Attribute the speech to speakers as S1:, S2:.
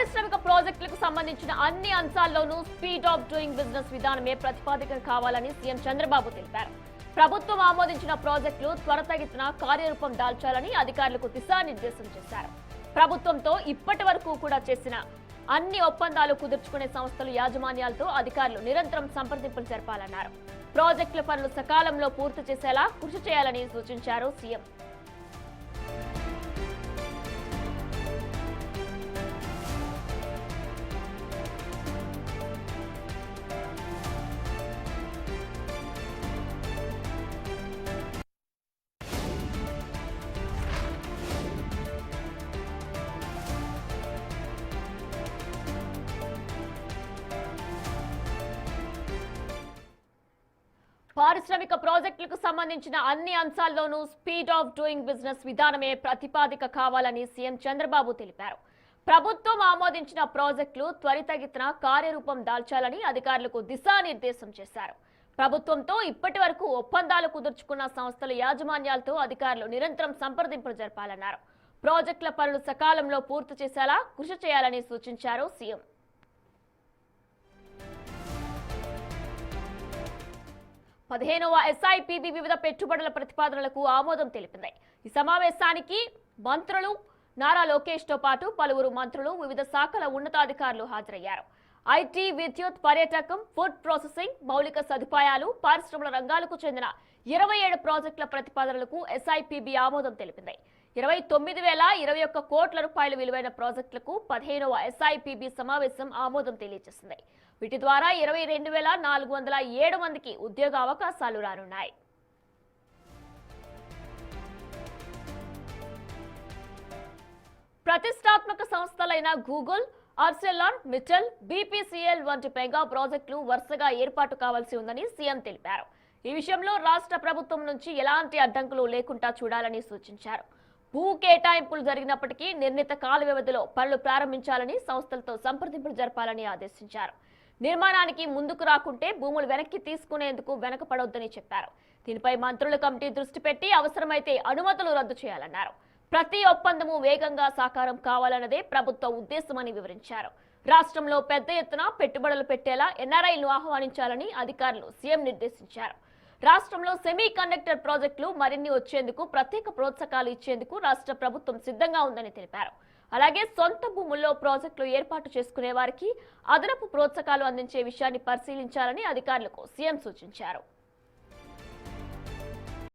S1: పారిశ్రామిక ప్రాజెక్టులకు సంబంధించిన అన్ని అంశాల్లోనూ స్పీడ్ ఆఫ్ డూయింగ్ బిజినెస్ విధానమే ప్రతిపాదిక కావాలని సీఎం చంద్రబాబు తెలిపారు. ప్రభుత్వం ఆమోదించిన ప్రాజెక్టులు త్వరితగతిన కార్యరూపం దాల్చాలని అధికారులకు దిశానిర్దేశం చేశారు. ప్రభుత్వంతో ఇప్పటి వరకు కూడా చేసిన అన్ని ఒప్పందాలు కుదుర్చుకునే సంస్థల యాజమాన్యాలతో అధికారులు నిరంతరం సంప్రదింపులు జరపాలన్నారు. ప్రాజెక్టుల పనులు సకాలంలో పూర్తి చేసేలా కృషి చేయాలని సూచించారు సీఎం. పారిశ్రామిక ప్రాజెక్టులకు సంబంధించిన అన్ని అంశాల్లోనూ స్పీడ్ ఆఫ్ డూయింగ్ బిజినెస్ విధానమే ప్రతిపాదిక కావాలని సీఎం చంద్రబాబు తెలిపారు. ప్రభుత్వం ఆమోదించిన ప్రాజెక్టులు త్వరితగతిన కార్యరూపం దాల్చాలని అధికారులకు దిశానిర్దేశం చేశారు. ప్రభుత్వంతో ఇప్పటి వరకు ఒప్పందాలు కుదుర్చుకున్న సంస్థల యాజమాన్యాలతో అధికారులు నిరంతరం సంప్రదింపులు జరపాలన్నారు. ప్రాజెక్టుల పనులు సకాలంలో పూర్తి చేసేలా కృషి చేయాలని సూచించారు సీఎం. 15వ SIPB వివిధ పెట్టుబడుల ప్రతిపాదనలకు ఆమోదం తెలిపింది. ఈ సమావేశానికి మంత్రులు నారా లోకేష్ తో పాటు పలువురు మంత్రులు, వివిధ శాఖల ఉన్నతాధికారులు హాజరయ్యారు. IT, విద్యుత్, పర్యాటకం, ఫుడ్ ప్రాసెసింగ్, మౌలిక సదుపాయాలు, పరిశ్రమల రంగాలకు చెందిన 27 ప్రాజెక్టుల ప్రతిపాదనలకు SIPB ఆమోదం తెలిపింది. 29,021 కోట్ల రూపాయల విలువైన ప్రాజెక్టులకు 15వ SIPB సమావేశం ఆమోదం తెలియజేసింది. వీటి ద్వారా 22,407 మందికి ఉద్యోగ అవకాశాలు రానున్నాయి. ప్రతిష్టాత్మక సంస్థలైన గూగుల్, ఆర్సెలర్ మిట్టల్, BPCL వంటి మెగా ప్రాజెక్టులు వరుసగా ఏర్పాటు కావాల్సి ఉందని సీఎం తెలిపారు. ఈ విషయంలో రాష్ట్ర ప్రభుత్వం నుంచి ఎలాంటి అడ్డంకులు లేకుండా చూడాలని సూచించారు. భూ కేటాయింపులు జరిగినప్పటికీ నిర్ణీత కాల వ్యవధిలో పనులు ప్రారంభించాలని, సంస్థలతో సంప్రదింపులు జరపాలని ఆదేశించారు. నిర్మాణానికి ముందుకు రాకుంటే భూములు వెనక్కి తీసుకునేందుకు వెనకపడొద్దని చెప్పారు. దీనిపై మంత్రుల కమిటీ దృష్టి పెట్టి అవసరమైతే అనుమతులు రద్దు చేయాలన్నారు. ప్రతి ఒప్పందము వేగంగా సాకారం కావాలన్నదే ప్రభుత్వ ఉద్దేశమని వివరించారు. రాష్ట్రంలో పెద్ద ఎత్తున పెట్టుబడులు పెట్టేలా NRIలను ఆహ్వానించాలని అధికారులు సీఎం నిర్దేశించారు. రాష్ట్రంలో సెమీ కండక్టర్ ప్రాజెక్టులు మరిన్ని వచ్చేందుకు ప్రత్యేక ప్రోత్సాహకాలు ఇచ్చేందుకు రాష్ట్ర ప్రభుత్వం సిద్ధంగా ఉందని తెలిపారు. అలాగే సొంత భూముల్లో ప్రాజెక్టులు ఏర్పాటు చేసుకునే వారికి అదనపు ప్రోత్సాహకాలు అందించే విషయాన్ని పరిశీలించాలని అధికారులకు సీఎం సూచించారు.